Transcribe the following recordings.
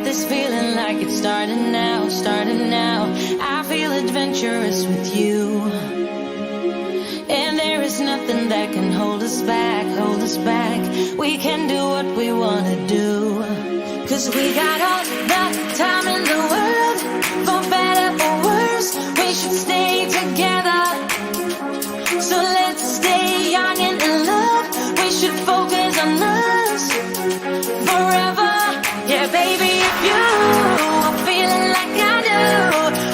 got this feeling like it's starting now, starting now. I feel adventurous with you, and there is nothing that can hold us back, hold us back. We can do what we want to do, 'cause we got all the time in the world. For better or worse, we should stay together. So let's stay young and in love. We should focus on us forever. Yeah, baby, if you are feeling like I do,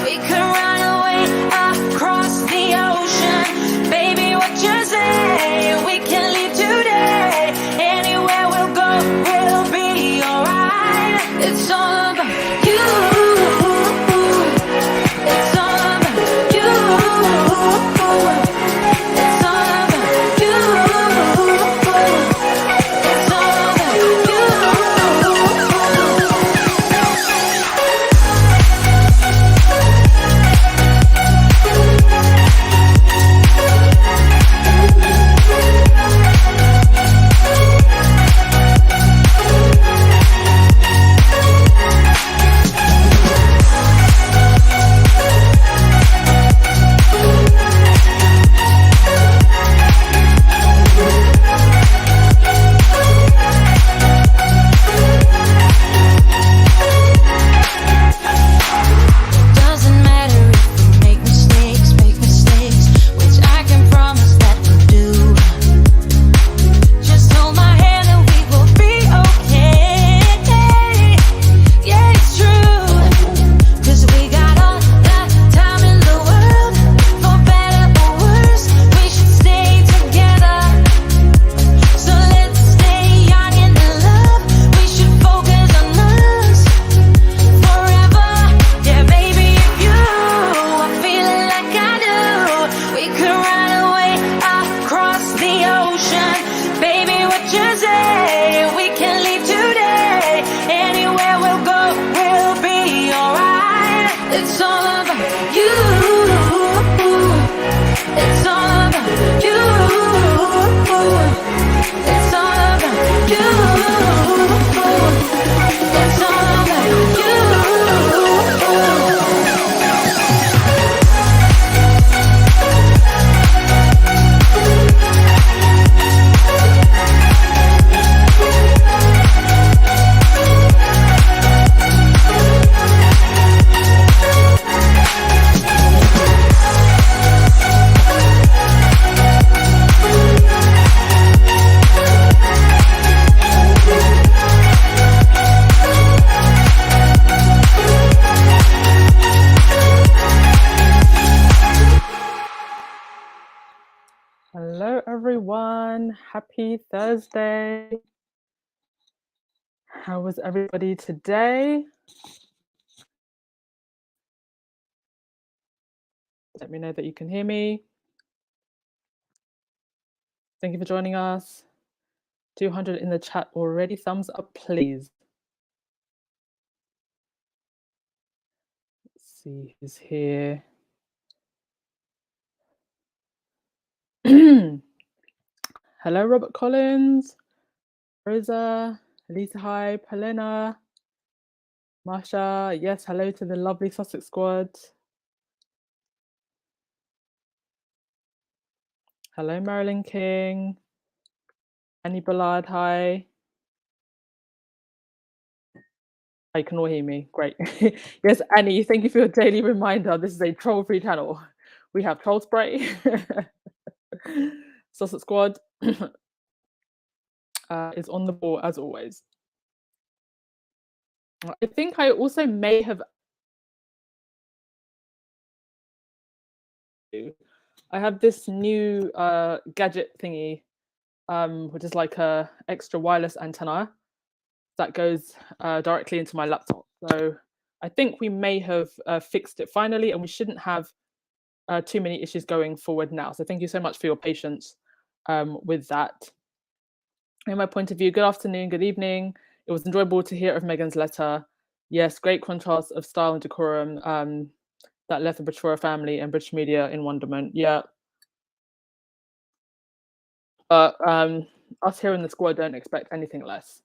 we could run away across the ocean. Baby, what you say? We can leave today. Anywhere we'll go, we'll be alright. It's all about you. It's all about you. It's all about you. It's all about you. Doesn't matter if we make mistakes, which I can promise that we'll do. Just hold my hand and we will be okay. Yeah, it's true, 'cause we got all the time in the world. For better or worse, we should stay together. So let's stay young and in love. We should focus on us forever. Yeah, baby, if you are feeling like I do, we could run away across the ocean. Baby, what you say? We can leave today. Anywhere we'll go, we'll be alright. It's all about you. It's all about you. It's all about you. It's all about you. Hello, everyone. Happy Thursday. How was everybody today? Let me know that you can hear me. Thank you for joining us. 200 in the chat already. Thumbs up, please. Let's see who's here. Hello, Robert Collins, Rosa, Lisa Hype, Helena, Marsha. Yes, hello to the lovely Sussex squad. Hello, Marilyn King. Annie Ballard, hi. You can all hear me. Great. Yes, Annie, thank you for your daily reminder. This is a troll-free channel. We have troll spray. Sussex squad is on the ball as always. I think I also may have. I have this new gadget thingy, which is like a extra wireless antenna that goes directly into my laptop. So I think we may have fixed it finally, and we shouldn't have too many issues going forward now. So thank you so much for your patience with that. In my point of view, good afternoon, good evening. It was enjoyable to hear of Meghan's letter. Yes, great contrast of style and decorum that left the British royal family and British media in wonderment. Yeah. But us here in the squad don't expect anything less.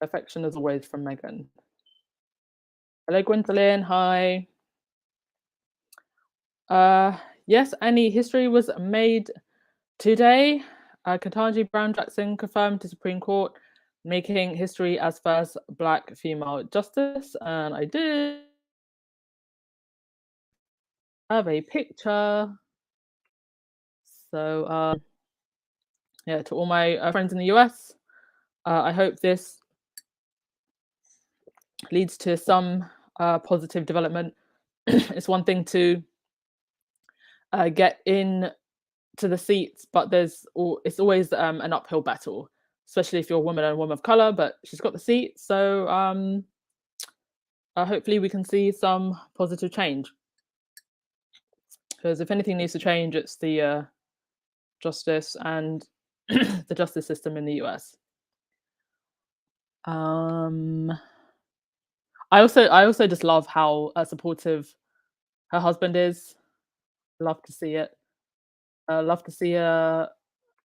Affection as always from Meghan. Hello, Gwendolyn. Hi. Yes, Annie, history was made today. Ketanji Brown Jackson confirmed to Supreme Court, making history as first Black female justice. And I did have a picture. So, yeah, to all my friends in the US, I hope this leads to some positive development. It's one thing to get in to the seats, but it's always an uphill battle, especially if you're a woman and a woman of color. But she's got the seat, so hopefully we can see some positive change. Because if anything needs to change, it's the justice and the justice system in the US. I also just love how supportive her husband is. Love to see it. Love to see a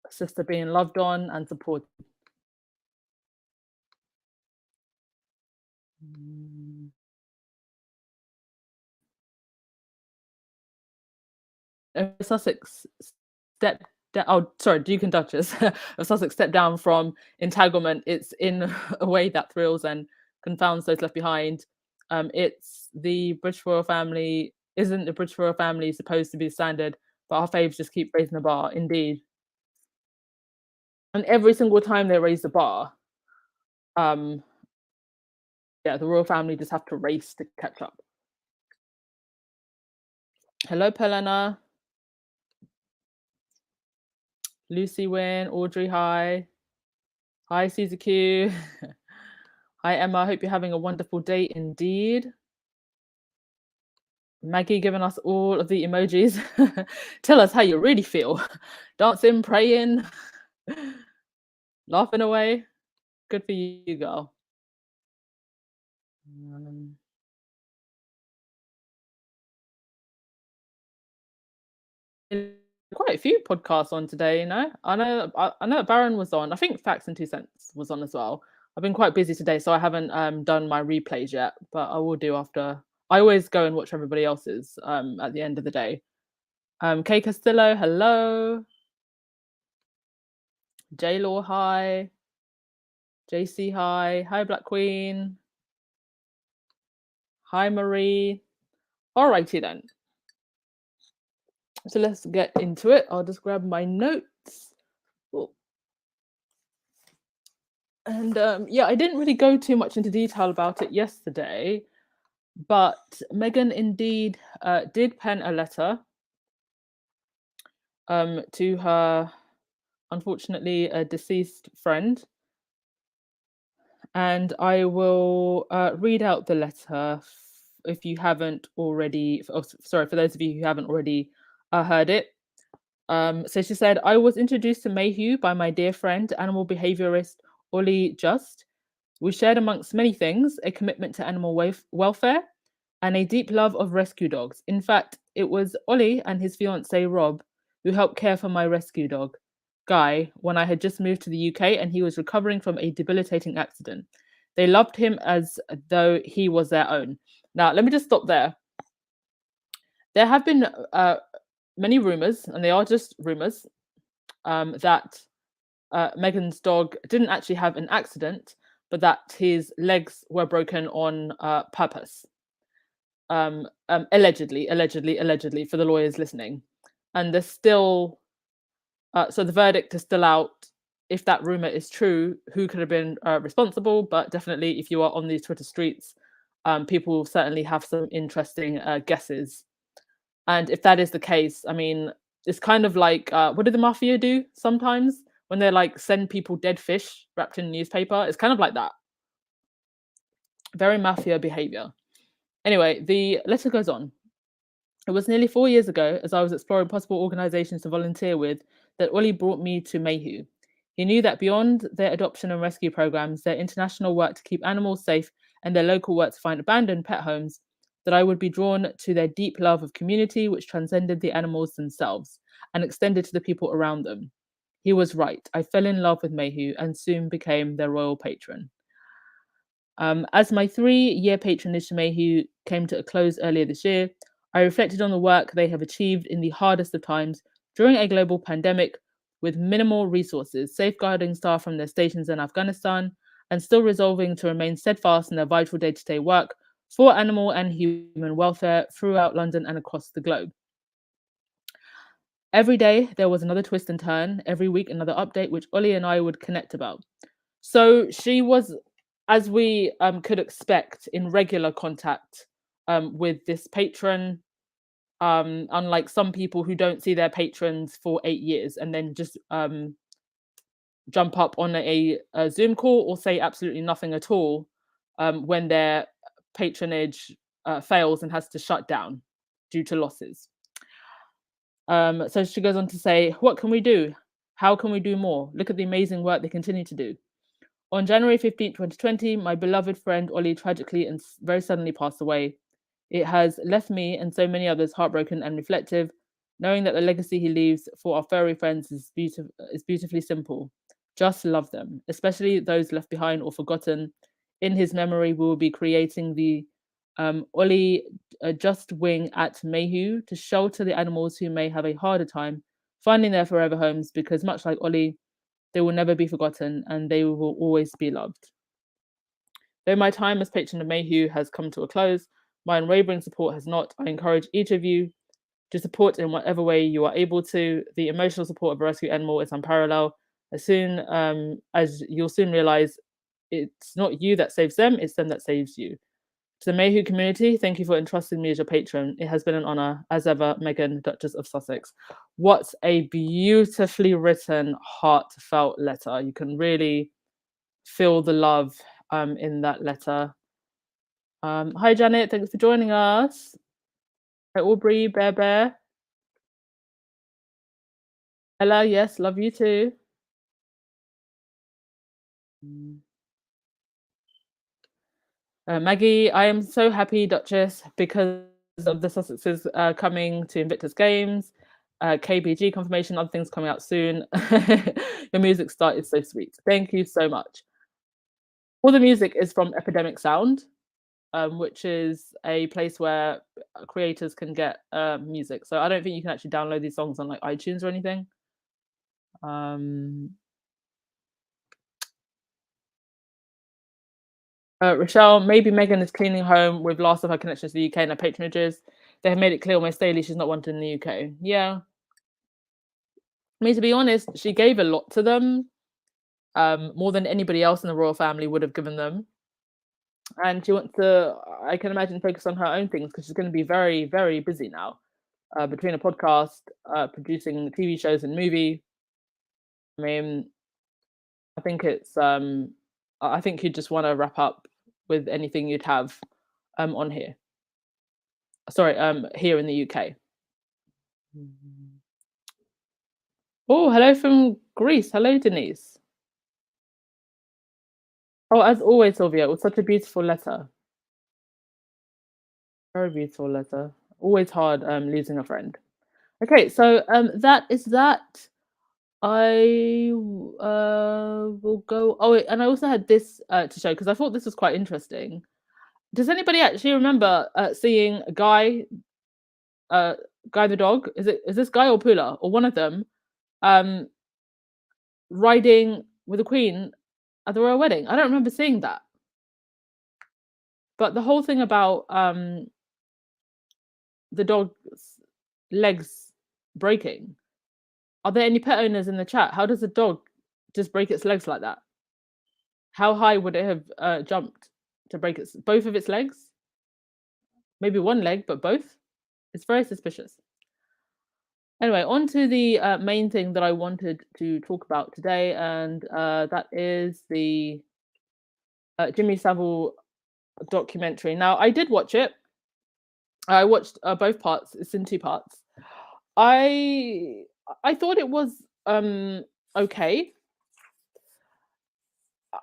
sister being loved on and supported. Sussex stepped down. Oh, sorry, Duke and Duchess of Sussex stepped down from entanglement. It's in a way that thrills and confounds those left behind. It's the British royal family. Isn't the British royal family supposed to be standard? But our faves just keep raising the bar. Indeed, and every single time they raise the bar, um, yeah, the royal family just have to race to catch up. Hello, Pelena. Lucy Wynn, Audrey, hi. Hi, Caesar Q. Hi, Emma. Hope you're having a wonderful day indeed. Maggie giving us all of the emojis. Tell us how you really feel. Dancing, praying, laughing away. Good for you, girl. Quite a few podcasts on today, you know. I know that Baron was on. I think Facts and Two Cents was on as well. I've been quite busy today, so I haven't done my replays yet, but I will do after. I always go and watch everybody else's at the end of the day. Kay Castillo, hello. J Law, hi. JC, hi. Hi, Black Queen. Hi, Marie. Alrighty then. So let's get into it. I'll just grab my notes. Ooh. And yeah, I didn't really go too much into detail about it yesterday, but Meghan indeed did pen a letter to her, unfortunately, a deceased friend. And I will read out the letter if you haven't already, sorry, for those of you who haven't already heard it. So she said, I was introduced to Mayhew by my dear friend, animal behaviorist Ollie Just. We shared amongst many things, a commitment to animal welfare and a deep love of rescue dogs. In fact, it was Ollie and his fiancée Rob who helped care for my rescue dog, Guy, when I had just moved to the UK and he was recovering from a debilitating accident. They loved him as though he was their own. Now, let me just stop there. There have been many rumors, and they are just rumors, that Meghan's dog didn't actually have an accident, but that his legs were broken on purpose. Allegedly, for the lawyers listening. And there's still, so the verdict is still out. If that rumor is true, who could have been responsible? But definitely, if you are on these Twitter streets, people will certainly have some interesting guesses. And if that is the case, I mean, it's kind of like, what do the mafia do sometimes when they like send people dead fish wrapped in newspaper? It's kind of like that. Very mafia behavior. Anyway, the letter goes on. It was nearly 4 years ago, as I was exploring possible organisations to volunteer with, that Ollie brought me to Mayhew. He knew that beyond their adoption and rescue programs, their international work to keep animals safe, and their local work to find abandoned pet homes, that I would be drawn to their deep love of community, which transcended the animals themselves and extended to the people around them. He was right. I fell in love with Mayhew and soon became their royal patron. As my 3-year patronage to Mayhew came to a close earlier this year, I reflected on the work they have achieved in the hardest of times during a global pandemic with minimal resources, safeguarding staff from their stations in Afghanistan, and still resolving to remain steadfast in their vital day to day work for animal and human welfare throughout London and across the globe. Every day, there was another twist and turn, every week, another update, which Ollie and I would connect about. So she was, as we could expect, in regular contact with this patron, unlike some people who don't see their patrons for 8 years and then just jump up on a Zoom call or say absolutely nothing at all when their patronage fails and has to shut down due to losses. So she goes on to say, what can we do? How can we do more? Look at the amazing work they continue to do. On January 15th, 2020, my beloved friend Ollie tragically and very suddenly passed away. It has left me and so many others heartbroken and reflective, knowing that the legacy he leaves for our furry friends is beautifully simple. Just love them, especially those left behind or forgotten. In his memory, we will be creating the Ollie Just Wing at Mayhew to shelter the animals who may have a harder time finding their forever homes because, much like Ollie, they will never be forgotten and they will always be loved. Though my time as patron of Mayhew has come to a close, my unwavering support has not. I encourage each of you to support in whatever way you are able to. The emotional support of a rescue animal is unparalleled. As you'll soon realize, it's not you that saves them, it's them that saves you. To the Mayhew community, thank you for entrusting me as your patron. It has been an honor, as ever, Meghan, Duchess of Sussex. What a beautifully written, heartfelt letter. You can really feel the love in that letter. Hi, Janet. Thanks for joining us. Hi, Aubrey, Bear Bear. Ella, yes, love you too. Maggie, I am so happy, Duchess, because of the Sussexes coming to Invictus Games, KBG confirmation, other things coming out soon. Your music start is so sweet. Thank you so much. All the music is from Epidemic Sound, which is a place where creators can get music. So I don't think you can actually download these songs on like iTunes or anything. Rochelle, maybe Meghan is cleaning home with last of her connections to the UK and her patronages. They have made it clear almost daily she's not wanted in the UK. Yeah. I mean, to be honest, she gave a lot to them, more than anybody else in the royal family would have given them. And she wants to, I can imagine, focus on her own things because she's going to be very, very busy now between a podcast, producing TV shows and movie. I mean, I think I think you'd just want to wrap up with anything you'd have on here. Sorry, here in the UK. Oh, hello from Greece. Hello, Denise. Oh, as always, Sylvia, it was such a beautiful letter. Very beautiful letter. Always hard losing a friend. Okay, so that is that. I will go. Oh, and I also had this to show because I thought this was quite interesting. Does anybody actually remember seeing Guy the dog? Is this Guy or Pula or one of them um, riding with the Queen at the royal wedding? I don't remember seeing that. But the whole thing about the dog's legs breaking. Are there any pet owners in the chat? How does a dog just break its legs like that? How high would it have jumped to break both of its legs? Maybe one leg, but both? It's very suspicious. Anyway, on to the main thing that I wanted to talk about today, and that is the Jimmy Savile documentary. Now, I did watch it. I watched both parts. It's in 2 parts. I thought it was okay.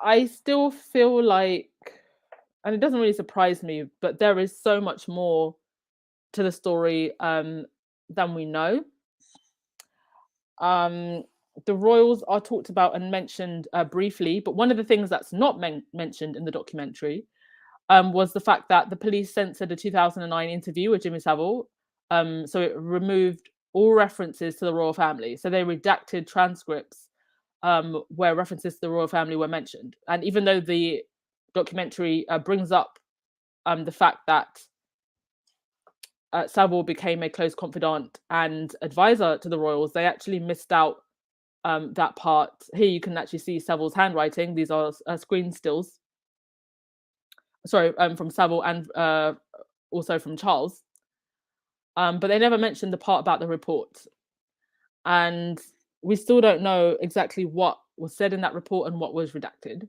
I still feel like, and it doesn't really surprise me, but there is so much more to the story than we know. the royals are talked about and mentioned briefly, but one of the things that's not mentioned in the documentary was the fact that the police censored a 2009 interview with Jimmy Savile. So it removed all references to the royal family. So they redacted transcripts where references to the royal family were mentioned. And even though the documentary brings up the fact that Savile became a close confidant and advisor to the royals, they actually missed out that part. Here you can actually see Savile's handwriting. These are screen stills. Sorry, from Savile and also from Charles. But they never mentioned the part about the report. And we still don't know exactly what was said in that report and what was redacted.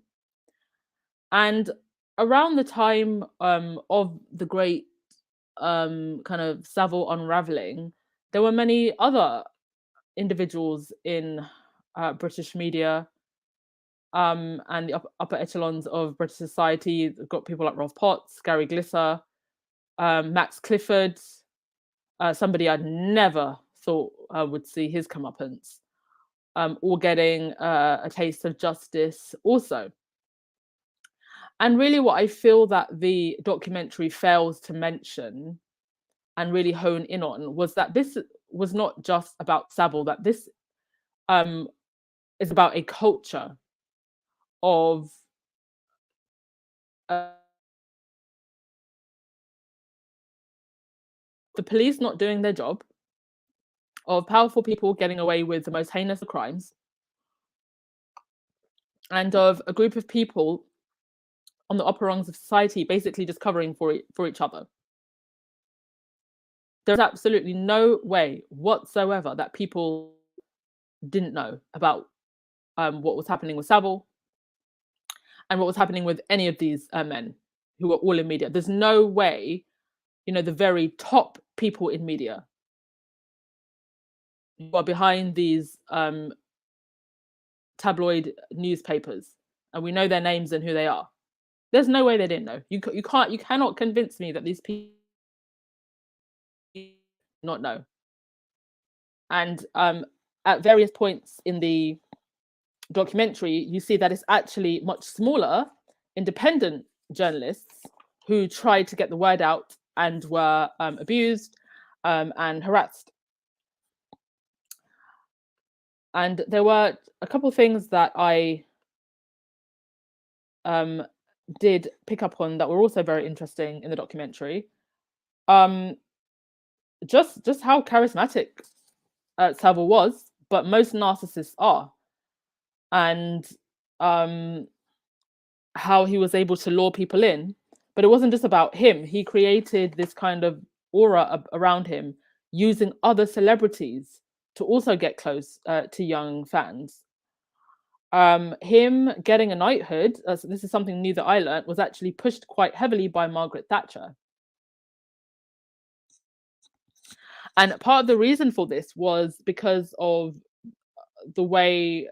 And around the time of the great kind of Savile unraveling, there were many other individuals in British media and the upper echelons of British society. We've got people like Rolf Potts, Gary Glisser, Max Clifford, somebody I'd never thought would see his comeuppance, all getting a taste of justice also. And really what I feel that the documentary fails to mention and really hone in on was that this was not just about Savile, that this is about a culture of the police not doing their job, of powerful people getting away with the most heinous of crimes, and of a group of people on the upper rungs of society basically just covering for each other. There's absolutely no way whatsoever that people didn't know about what was happening with Savile and what was happening with any of these men who were all in media. There's no way, the very top people in media who are behind these tabloid newspapers, and we know their names and who they are. There's no way they didn't know. You cannot convince me that these people not know. And at various points in the documentary, you see that it's actually much smaller, independent journalists who tried to get the word out and were abused and harassed. And there were a couple of things that I did pick up on that were also very interesting in the documentary. Just how charismatic Savile was, but most narcissists are, and how he was able to lure people in. But it wasn't just about him. He created this kind of aura around him, using other celebrities to also get close to young fans. Him getting a knighthood, so this is something new that I learned, was actually pushed quite heavily by Margaret Thatcher. And part of the reason for this was because of the way,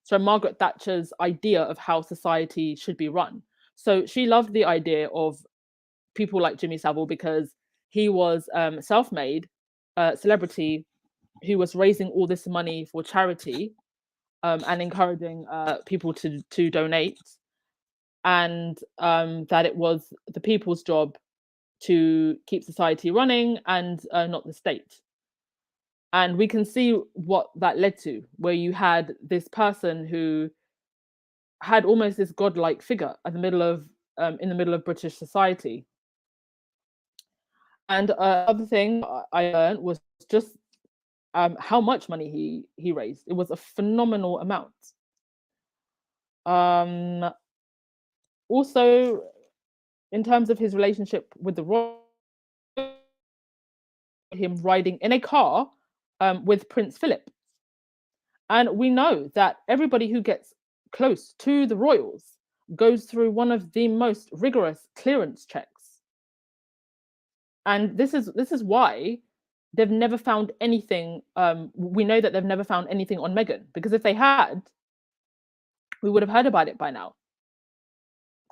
so Margaret Thatcher's idea of how society should be run. So she loved the idea of people like Jimmy Savile because he was self-made celebrity who was raising all this money for charity and encouraging people to donate, and that it was the people's job to keep society running and not the state. And we can see what that led to, where you had this person who had almost this godlike figure in the middle of British society. And other thing I learned was just how much money he raised. It was a phenomenal amount. Also, in terms of his relationship with the royal, him riding in a car with Prince Philip. And we know that everybody who gets close to the royals goes through one of the most rigorous clearance checks. And this is why they've never found anything. We know that they've never found anything on Meghan, because if they had, we would have heard about it by now.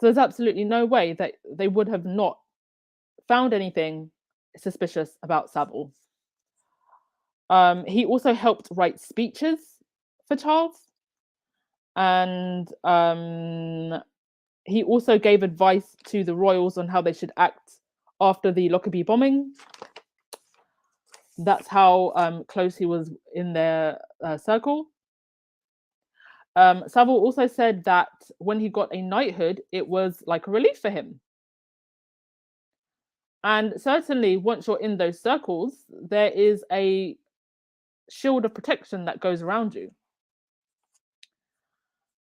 So there's absolutely no way that they would have not found anything suspicious about Savile. He also helped write speeches for Charles. And he also gave advice to the royals on how they should act after the Lockerbie bombing. That's how close he was in their circle. Savile also said that when he got a knighthood, it was like a relief for him. And certainly, once you're in those circles, there is a shield of protection that goes around you.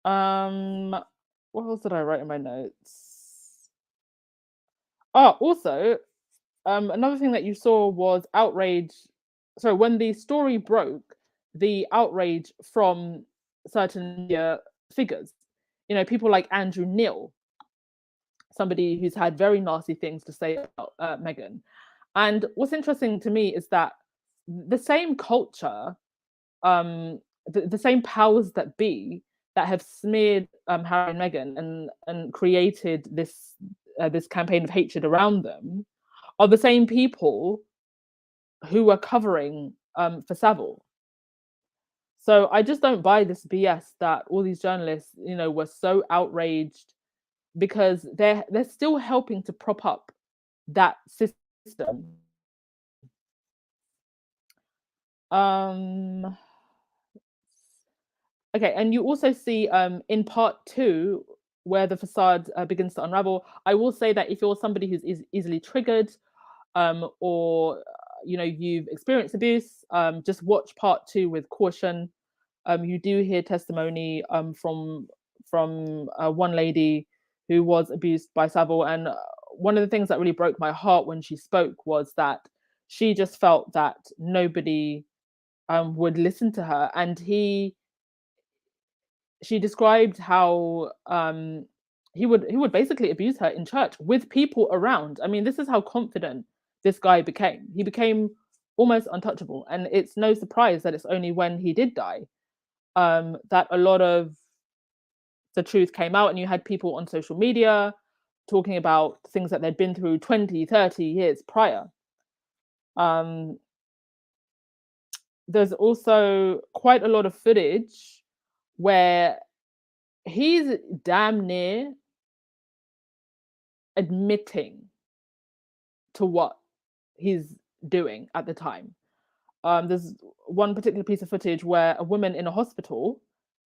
Um, what else did I write in my notes? Oh, also, another thing that you saw was outrage. So when the story broke, the outrage from certain media figures, people like Andrew Neil, somebody who's had very nasty things to say about Meghan. And what's interesting to me is that the same culture, the same powers that be that have smeared Harry and Meghan and created this campaign of hatred around them are the same people who are covering for Savile. So I just don't buy this BS that all these journalists, were so outraged because they're still helping to prop up that system. Okay, and you also see in part 2 where the facade begins to unravel. I will say that if you're somebody who's easily triggered, or you've experienced abuse, just watch part 2 with caution. You do hear testimony from one lady who was abused by Savile, and one of the things that really broke my heart when she spoke was that she just felt that nobody would listen to her, and she described how he would basically abuse her in church with people around. I mean, this is how confident this guy became. He became almost untouchable, and it's no surprise that it's only when he did die that a lot of the truth came out, and you had people on social media talking about things that they'd been through 20, 30 years prior. There's also quite a lot of footage where he's damn near admitting to what he's doing at the time. There's one particular piece of footage where a woman in a hospital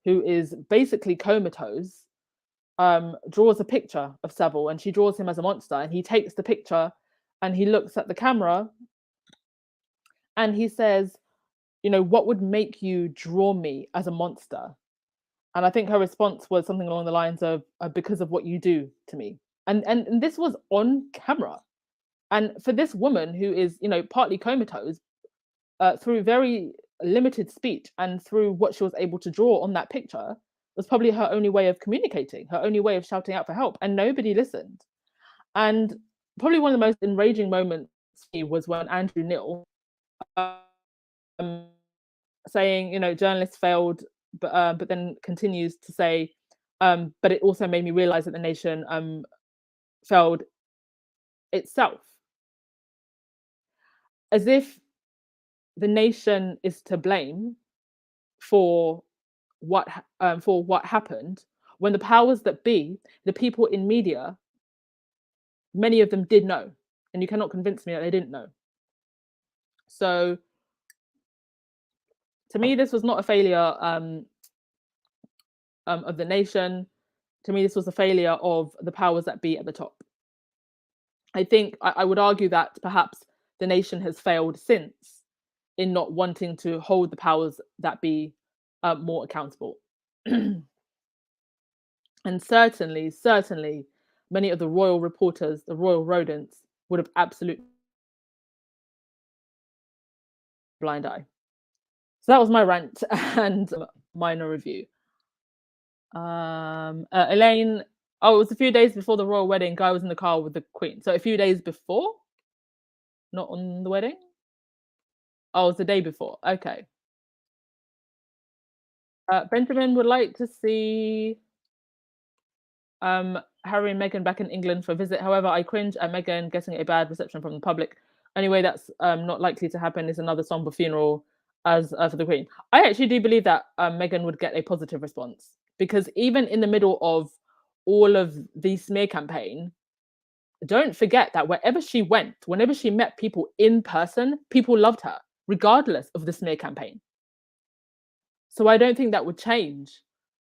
who is basically comatose draws a picture of Savile, and she draws him as a monster, and he takes the picture and he looks at the camera and he says, what would make you draw me as a monster? And I think her response was something along the lines of because of what you do to me. And this was on camera. And for this woman who is, partly comatose, through very limited speech and through what she was able to draw on that picture, was probably her only way of communicating, her only way of shouting out for help, and nobody listened. And probably one of the most enraging moments was when Andrew Neil saying, journalists failed, but then continues to say, but it also made me realize that the nation failed itself, as if the nation is to blame for what happened, when the powers that be, the people in media, many of them did know, and you cannot convince me that they didn't know. So to me, this was not a failure of the nation. To me, this was a failure of the powers that be at the top. I think I would argue that perhaps the nation has failed since in not wanting to hold the powers that be more accountable. And certainly, many of the royal reporters, the royal rodents, would have absolutely blind eye. So that was my rant and minor review. Elaine, it was a few days before the royal wedding. Guy was in the car with the Queen. So a few days before, not on the wedding. Oh, it was the day before. Okay. Benjamin would like to see Harry and Meghan back in England for a visit. However, I cringe at Meghan getting a bad reception from the public. Anyway, that's not likely to happen is another somber funeral as for the Queen. I actually do believe that Meghan would get a positive response because even in the middle of all of the smear campaign, don't forget that wherever she went, whenever she met people in person, people loved her, regardless of the smear campaign. So I don't think that would change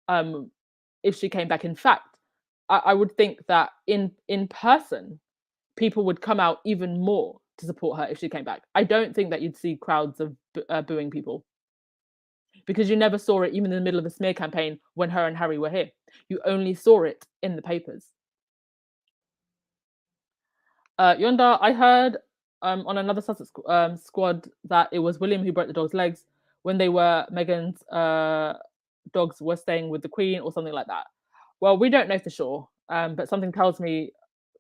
um, if she came back. In fact, I would think that in person, people would come out even more to support her if she came back. I don't think that you'd see crowds of booing people because you never saw it even in the middle of the smear campaign when her and Harry were here. You only saw it in the papers. Yonda, I heard on another Sussex squad that it was William who broke the dog's legs when they were Meghan's dogs were staying with the Queen or something like that. Well, we don't know for sure, but something tells me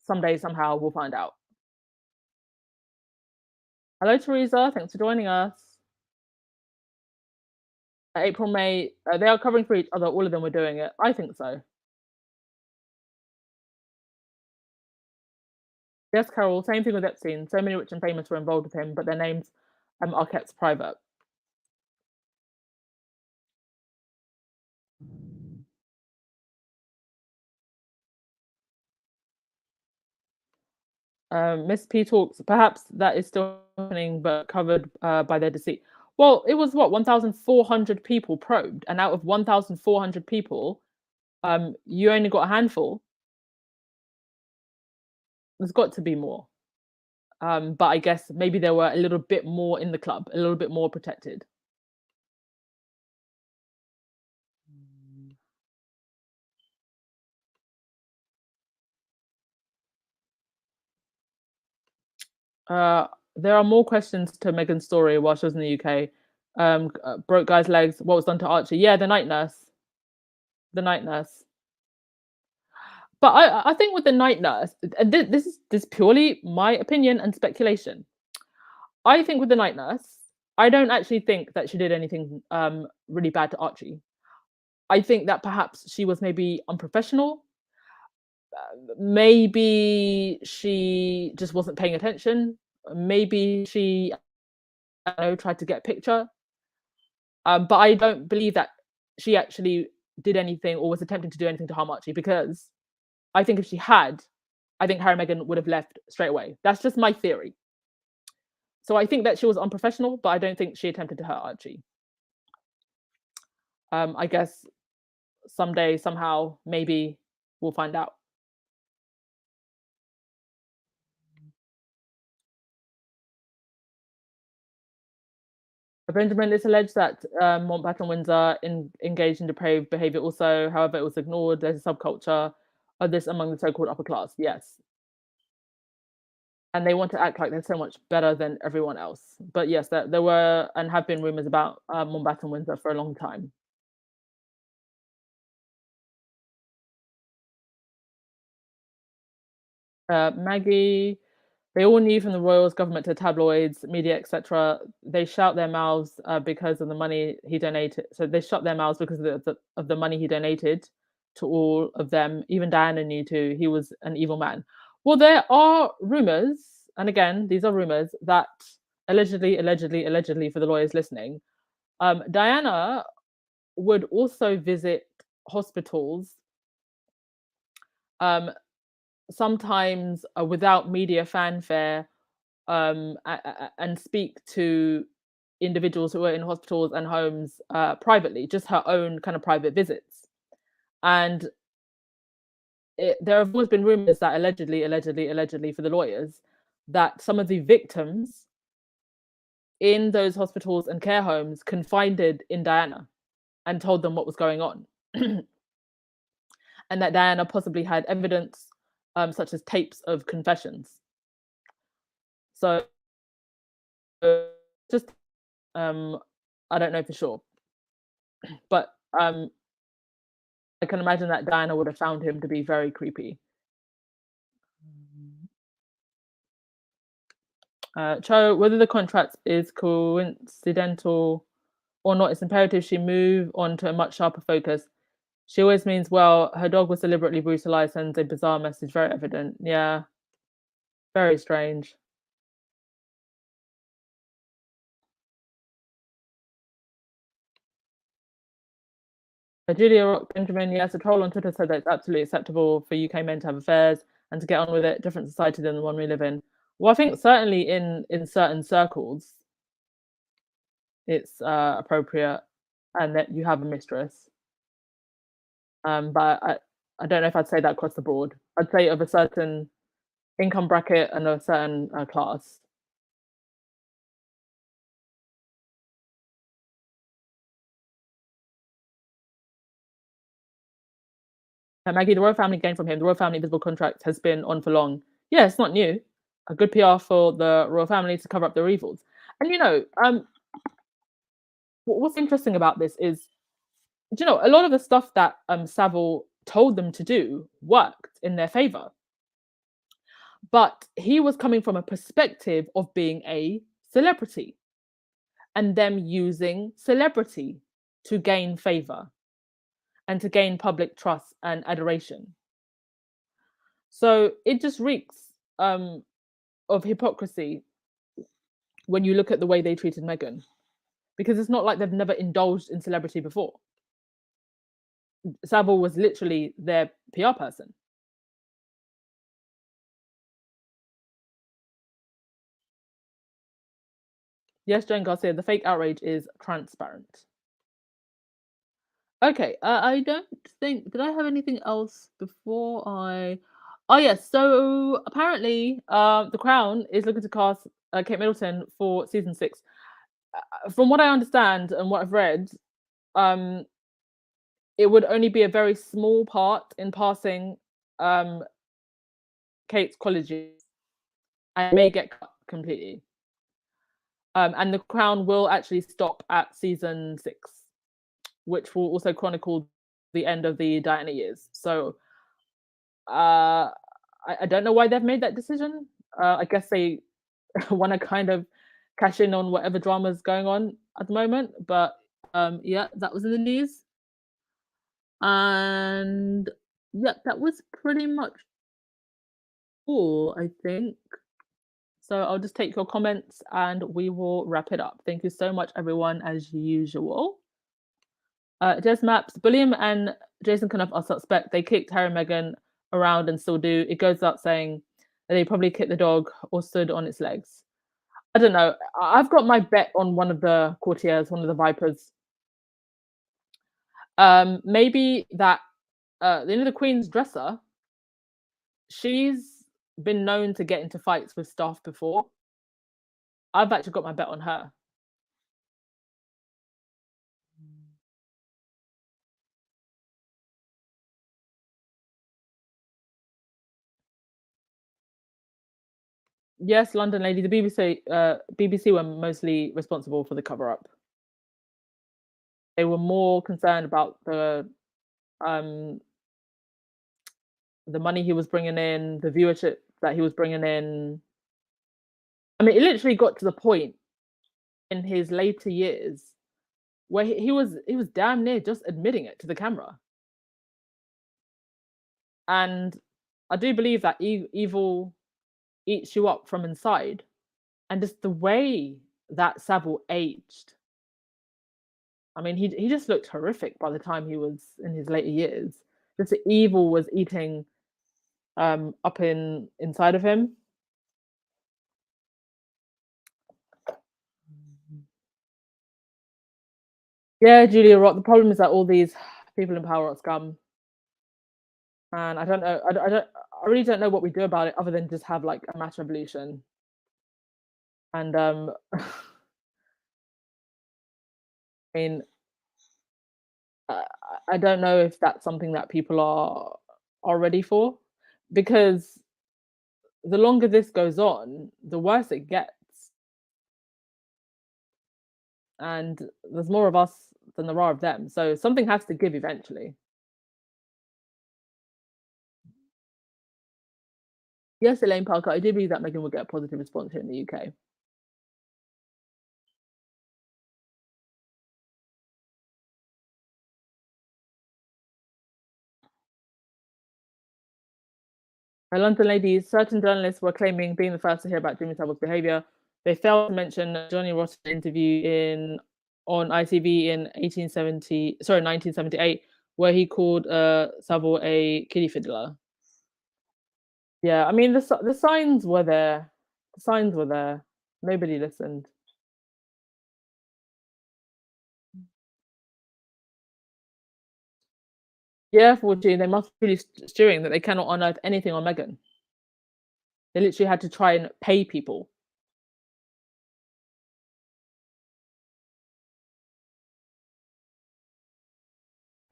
someday, somehow, we'll find out. Hello, Teresa. Thanks for joining us. April, May, they are covering for each other. All of them were doing it. I think so. Yes, Carol. Same thing with Epstein. So many rich and famous were involved with him, but their names are kept private. Miss P talks. Perhaps that is still happening, but covered by their deceit. Well, it was what 1,400 people probed, and out of 1,400 people, you only got a handful. There's got to be more. But I guess maybe there were a little bit more in the club, a little bit more protected. Uh, there are more questions to Meghan's story while she was in the UK. Broke guy's legs. What was done to Archie? Yeah, the night nurse. The night nurse. But I think with the night nurse, and this is purely my opinion and speculation. I think with the night nurse, I don't actually think that she did anything really bad to Archie. I think that perhaps she was maybe unprofessional. Maybe she just wasn't paying attention. Maybe she, I don't know, tried to get a picture. But I don't believe that she actually did anything or was attempting to do anything to harm Archie because I think if she had, I think Harry and Meghan would have left straight away. That's just my theory. So I think that she was unprofessional, but I don't think she attempted to hurt Archie. I guess someday, somehow, maybe we'll find out. Benjamin, it's alleged that Mountbatten Windsor engaged in depraved behaviour also. However, it was ignored. There's a subculture of this among the so-called upper class. Yes. And they want to act like they're so much better than everyone else. But yes, there were and have been rumours about Mountbatten Windsor for a long time. Maggie, they all knew from the royals, government to tabloids, media, etc. They shout their mouths because of the money he donated. So they shut their mouths because of the money he donated to all of them. Even Diana knew too. He was an evil man. Well, there are rumors, and again, these are rumors that allegedly, for the lawyers listening, Diana would also visit hospitals um, sometimes without media fanfare and speak to individuals who are in hospitals and homes privately, just her own kind of private visits. And there have always been rumors that allegedly for the lawyers, that some of the victims in those hospitals and care homes confided in Diana and told them what was going on. And that Diana possibly had evidence such as tapes of confessions. So just I don't know for sure, but I can imagine that Diana would have found him to be very creepy. Cho, whether the contract is coincidental or not, it's imperative she move on to a much sharper focus. She always means well. Her dog was deliberately brutalized, sends a bizarre message, very evident. Yeah, very strange. Julia Benjamin, yes, a troll on Twitter said that it's absolutely acceptable for UK men to have affairs and to get on with it. Different society than the one we live in. Well, I think certainly in certain circles, it's appropriate, and that you have a mistress. But I don't know if I'd say that across the board. I'd say of a certain income bracket and a certain class. Maggie, the royal family gained from him. The royal family invisible contract has been on for long. Yeah, it's not new. A good PR for the royal family to cover up their evils. And what's interesting about this is, a lot of the stuff that Savile told them to do worked in their favor, but he was coming from a perspective of being a celebrity and them using celebrity to gain favor and to gain public trust and adoration. So it just reeks of hypocrisy when you look at the way they treated Meghan, because it's not like they've never indulged in celebrity before. Savile was literally their PR person. Yes, Jane Garcia, the fake outrage is transparent. Okay, I don't think, did I have anything else before I? Oh yes, so apparently, The Crown is looking to cast Kate Middleton for season 6. From what I understand and what I've read, um, it would only be a very small part in passing um Kate's college years, and may get cut completely. And The Crown will actually stop at season 6, which will also chronicle the end of the Diana years. So I don't know why they've made that decision. I guess they want to kind of cash in on whatever drama's going on at the moment. But yeah, that was in the news. And yeah, that was pretty much all, I think. So I'll just take your comments and we will wrap it up. Thank you so much, everyone, as usual. Jess Maps, William and Jason Knuff are suspect. They kicked Harry and Meghan around and still do. It goes without saying that they probably kicked the dog or stood on its legs. I don't know. I've got my bet on one of the courtiers, one of the vipers. Maybe that the Queen's dresser, she's been known to get into fights with staff before. I've actually got my bet on her. Yes, London Lady, the BBC were mostly responsible for the cover up. They were more concerned about um the money he was bringing in, the viewership that he was bringing in. I mean, it literally got to the point in his later years where he was damn near just admitting it to the camera. And I do believe that evil eats you up from inside, and just the way that Savile aged. I mean, he just looked horrific by the time he was in his later years. Just the evil was eating up inside of him. Yeah, Julia Rock. The problem is that all these people in power are scum, and I don't know. I really don't know what we do about it other than just have like a mass revolution. And I mean, I, I don't know if that's something that people are ready for, because the longer this goes on, the worse it gets, and there's more of us than there are of them. So something has to give eventually. Yes, Elaine Parker, I do believe that Meghan will get a positive response here in the UK. A London ladies, certain journalists were claiming being the first to hear about Jimmy Savile's behaviour. They failed to mention Johnny Ross's interview on ITV in 1978, where he called Savile a kiddie fiddler. Yeah, I mean the signs were there. The signs were there. Nobody listened. Yeah, 14. They must be really stewing that they cannot unearth anything on Meghan. They literally had to try and pay people.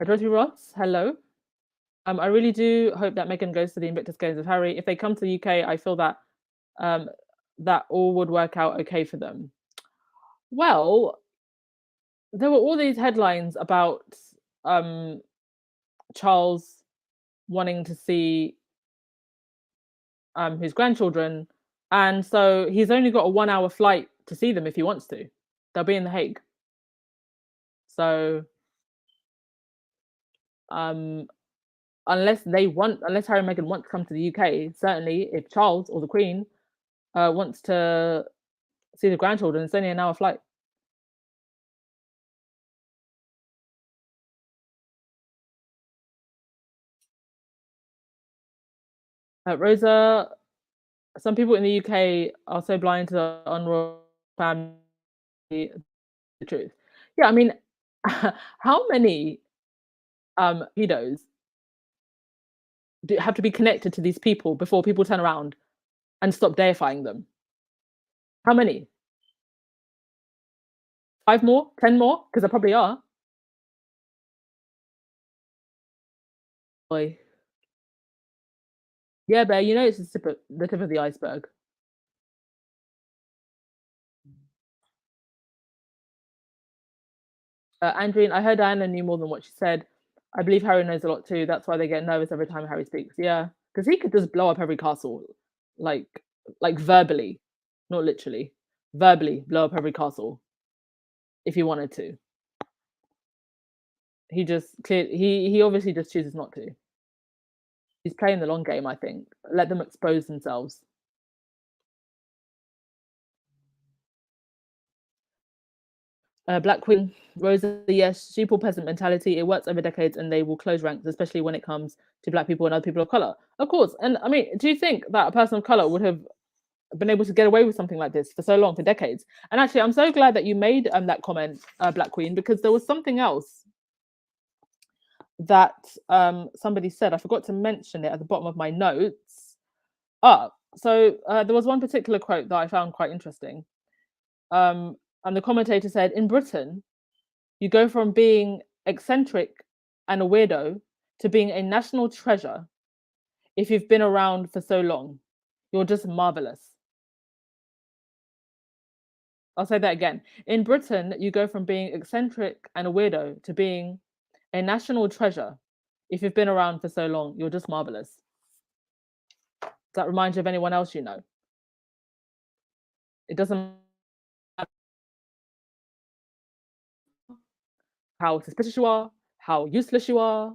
Dorothy Ross, hello. I really do hope that Meghan goes to the Invictus Games with Harry. If they come to the UK, I feel that um, that all would work out okay for them. Well, there were all these headlines about um, Charles wanting to see his grandchildren, and so he's only got a 1 hour flight to see them if he wants to. They'll be in The Hague. So um, unless Harry and Meghan want to come to the UK, certainly if Charles or the Queen wants to see the grandchildren, it's only an hour flight. Rosa, some people in the UK are so blind to the unroyal family, the truth. Yeah, I mean, how many pedos have to be connected to these people before people turn around and stop deifying them? How many? Five more? 10 more? Because there probably are. Boy. Yeah, but you know it's the tip of the iceberg. Andreen, I heard Diana knew more than what she said. I believe Harry knows a lot too. That's why they get nervous every time Harry speaks. Yeah, because he could just blow up every castle, like like verbally, not literally, verbally blow up every castle if he wanted to. He obviously just chooses not to. He's playing the long game. I think. Let them expose themselves. Black Queen Rosa, yes, sheeple peasant mentality. It works over decades, and they will close ranks, especially when it comes to black people and other people of color. Of course, and I mean, do you think that a person of color would have been able to get away with something like this for so long, for decades? And actually, I'm so glad that you made that comment, Black Queen, because there was something else that somebody said. I forgot to mention it at the bottom of my notes. There was one particular quote that I found quite interesting. And the commentator said, in Britain, you go from being eccentric and a weirdo to being a national treasure if you've been around for so long. You're just marvelous. I'll say that again. In Britain, you go from being eccentric and a weirdo to being a national treasure if you've been around for so long. You're just marvelous. Does that remind you of anyone else you know? It doesn't matter how suspicious you are, how useless you are.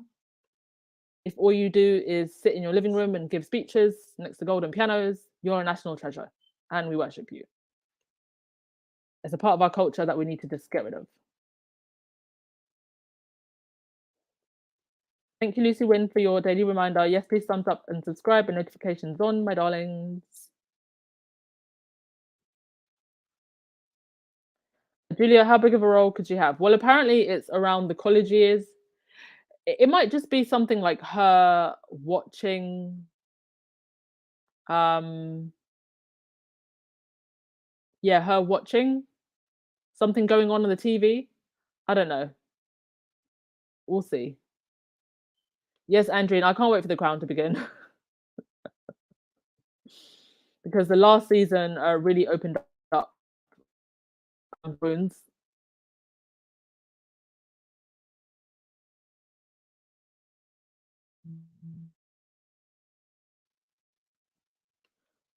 If all you do is sit in your living room and give speeches next to golden pianos, you're a national treasure and we worship you. It's a part of our culture that we need to just get rid of. Thank you, Lucy Wynn, for your daily reminder. Yes, please thumbs up and subscribe and notifications on, my darlings. Julia, how big of a role could she have? Well, apparently it's around the college years. It might just be something like her watching, um, yeah, her watching something going on the TV. I don't know. We'll see. Yes, Andreen, I can't wait for The Crown to begin because the last season really opened up wounds.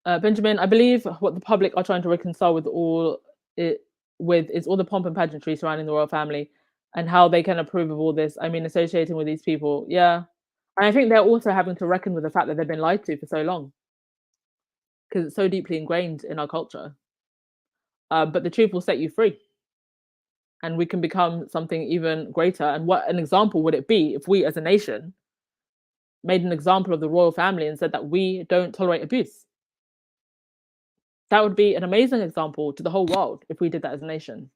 Benjamin, I believe what the public are trying to reconcile it with is all the pomp and pageantry surrounding the royal family and how they can approve of all this. I mean, associating with these people, yeah. And I think they're also having to reckon with the fact that they've been lied to for so long because it's so deeply ingrained in our culture. But the truth will set you free. and we can become something even greater. And what an example would it be if we as a nation made an example of the royal family and said that we don't tolerate abuse? That would be an amazing example to the whole world if we did that as a nation.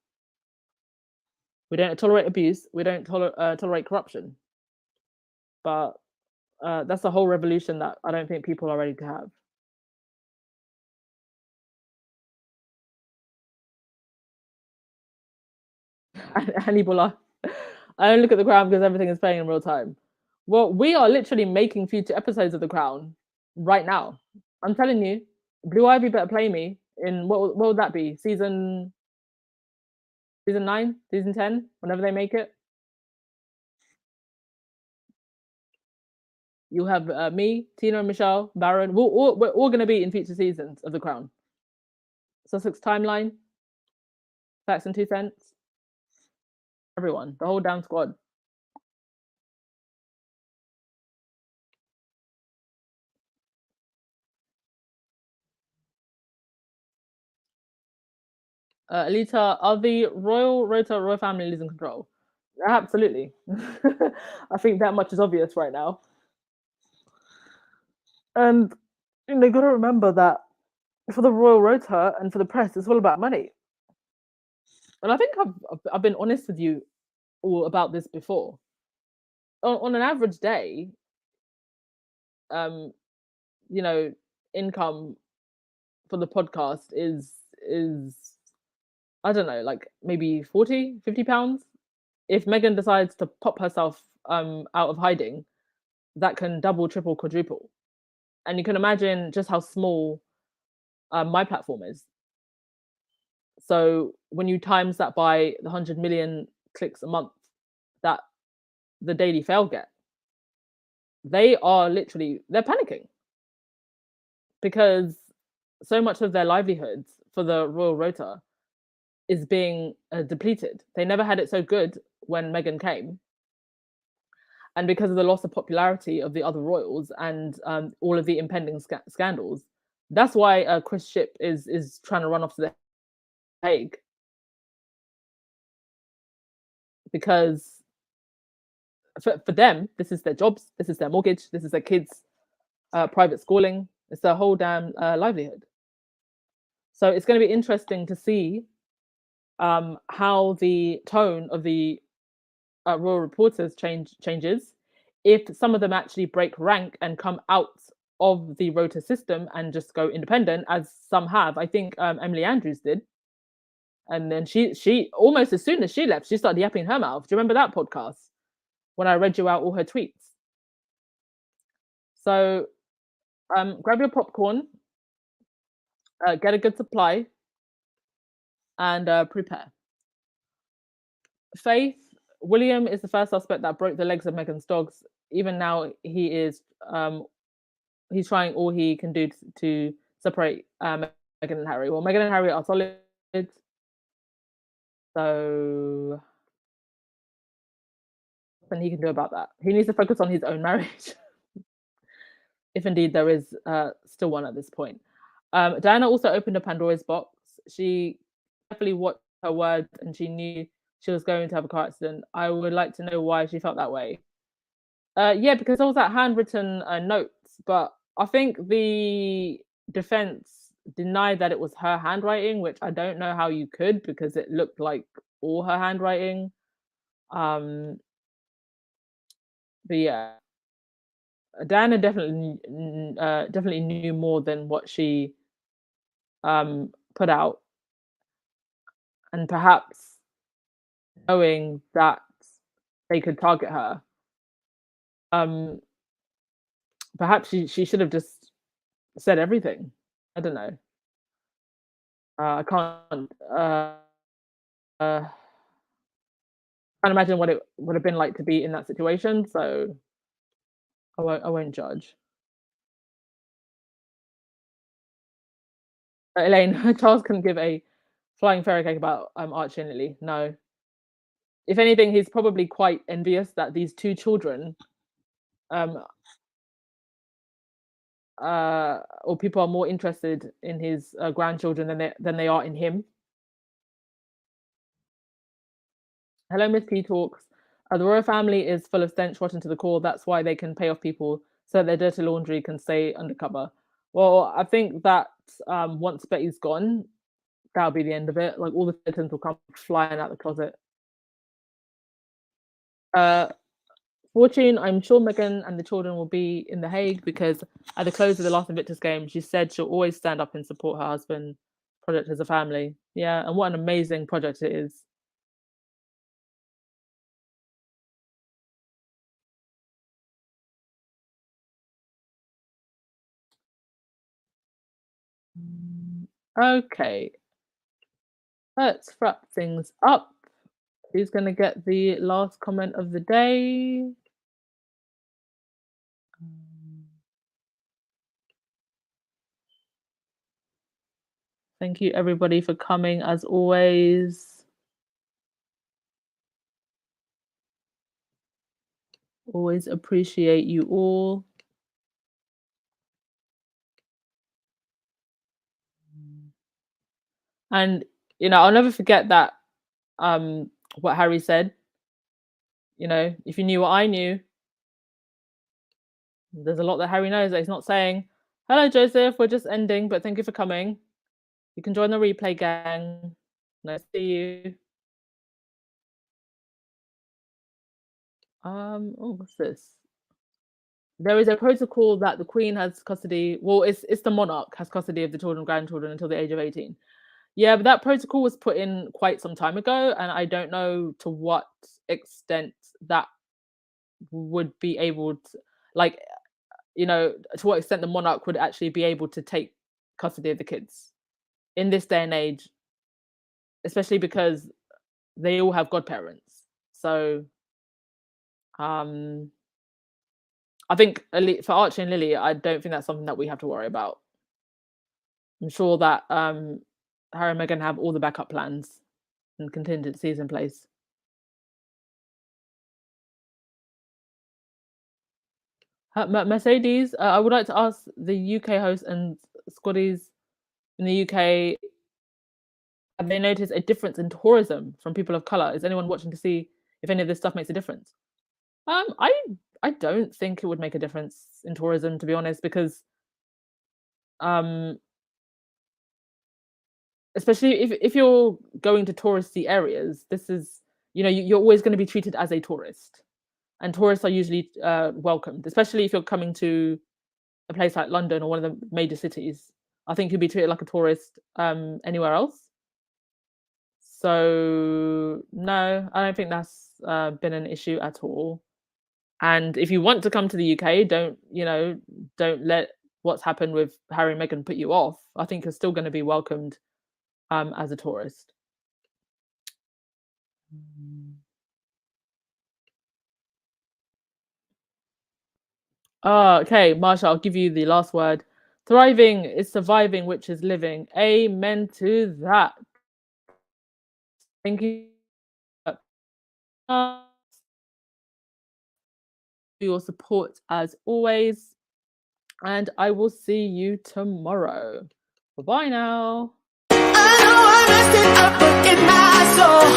We don't tolerate abuse, we don't tolerate corruption. But that's a whole revolution that I don't think people are ready to have. And Ebola. I don't look at the Crown because everything is playing in real time. Well, we are literally making future episodes of the Crown right now. I'm telling you, Blue Ivy better play me in what would that be? Season 9, season 10, whenever they make it. You have me, Tina and Michelle, Baron. We're all going to be in future seasons of The Crown. Sussex Timeline, Facts and Two Cents, everyone, the whole damn squad. Alita, are the royal Rota royal family losing control? Absolutely. I think that much is obvious right now. And you got to remember that for the royal Rota and for the press, it's all about money. And I think I've been honest with you all about this before. On an average day, um, you know, income for the podcast is I don't know, like maybe 40, 50 pounds. If Meghan decides to pop herself out of hiding, that can double, triple, quadruple. And you can imagine just how small my platform is. So when you times that by the 100 million clicks a month that the Daily Fail get, they're panicking because so much of their livelihoods for the Royal Rota is being depleted. They never had it so good when Meghan came, and because of the loss of popularity of the other royals and all of the impending scandals, that's why Chris Ship is trying to run off to the Hague, because for them this is their jobs, this is their mortgage, this is their kids' private schooling, it's their whole damn livelihood. So it's going to be interesting to see how the tone of the royal reporters changes if some of them actually break rank and come out of the rota system and just go independent, as some have. I think Emily Andrews did, and then she almost as soon as she left, she started yapping her mouth. Do you remember that podcast when I read you out all her tweets? So grab your popcorn, get a good supply, and prepare. Faith, William is the first suspect that broke the legs of Meghan's dogs. Even now, he's trying all he can do to separate Meghan and Harry. Well, Meghan and Harry are solid, so nothing he can do about that. He needs to focus on his own marriage, if indeed there is still one at this point. Diana also opened a Pandora's box. She carefully watched her words, and she knew she was going to have a car accident. I would like to know why she felt that way. Yeah, because there was that handwritten notes, but I think the defense denied that it was her handwriting, which I don't know how you could because it looked like all her handwriting. Um, but yeah, Diana definitely knew more than what she put out, and perhaps knowing that they could target her, um, perhaps she should have just said everything. I don't know. I can't. Uh, can't imagine what it would have been like to be in that situation. So I won't judge. Elaine, Charles couldn't give a flying fairy cake about Archie and Lily. No. If anything, he's probably quite envious that these two children, um, or people are more interested in his grandchildren than they are in him. Hello, Miss P talks. The royal family is full of stench, rotten to the core. That's why they can pay off people so their dirty laundry can stay undercover. Well, I think that once Betty's gone, that'll be the end of it. Like all the skeletons will come flying out the closet. Uh, Fortune, I'm sure Meghan and the children will be in The Hague because at the close of the last Invictus game, she said she'll always stand up and support her husband project as a family. Yeah, and what an amazing project it is. Okay, let's wrap things up. Who's going to get the last comment of the day? Thank you, everybody, for coming as always. Always appreciate you all. And, I'll never forget that, what Harry said. If you knew what I knew, there's a lot that Harry knows that he's not saying. Hello, Joseph. We're just ending, but thank you for coming. You can join the replay gang. Nice to see you. What's this? There is a protocol that the Queen has custody. Well, it's the monarch has custody of the children and grandchildren until the age of 18. Yeah, but that protocol was put in quite some time ago, and I don't know to what extent that would be able to, to what extent the monarch would actually be able to take custody of the kids in this day and age, especially because they all have godparents. So, I think for Archie and Lily, I don't think that's something that we have to worry about. I'm sure that Harry and Meghan have all the backup plans and contingencies in place. Mercedes, I would like to ask the UK hosts and Scotties in the UK, have they noticed a difference in tourism from people of color? Is anyone watching to see if any of this stuff makes a difference? I don't think it would make a difference in tourism, to be honest, because especially if you're going to touristy areas, this is you're always going to be treated as a tourist, and tourists are usually welcomed, especially if you're coming to a place like London or one of the major cities. I think you'd be treated like a tourist anywhere else. So no, I don't think that's been an issue at all. And if you want to come to the UK, don't let what's happened with Harry and Meghan put you off. I think you're still going to be welcomed as a tourist. Okay, Marsha, I'll give you the last word. Thriving is surviving, which is living. Amen to that. Thank you for your support as always. And I will see you tomorrow. Bye-bye now. I know I messed it up, but in my soul,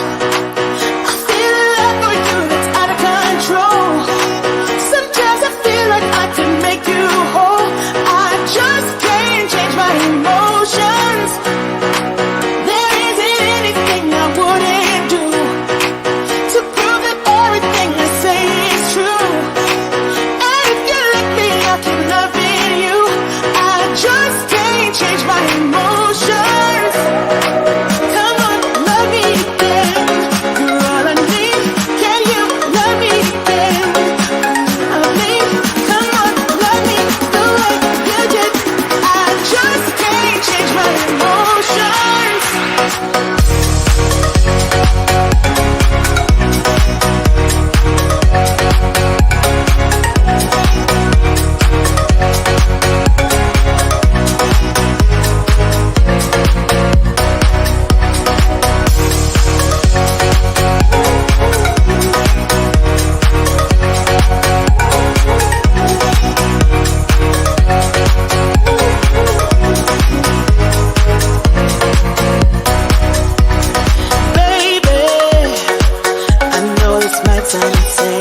I feel a love for you that's out of control. Sometimes I feel like I can make you whole. I just can't change my emotions. There isn't anything I wouldn't do to prove that everything I say is true. And if you let me, I can love you. I just can't change my emotions. Come on, love me again. time to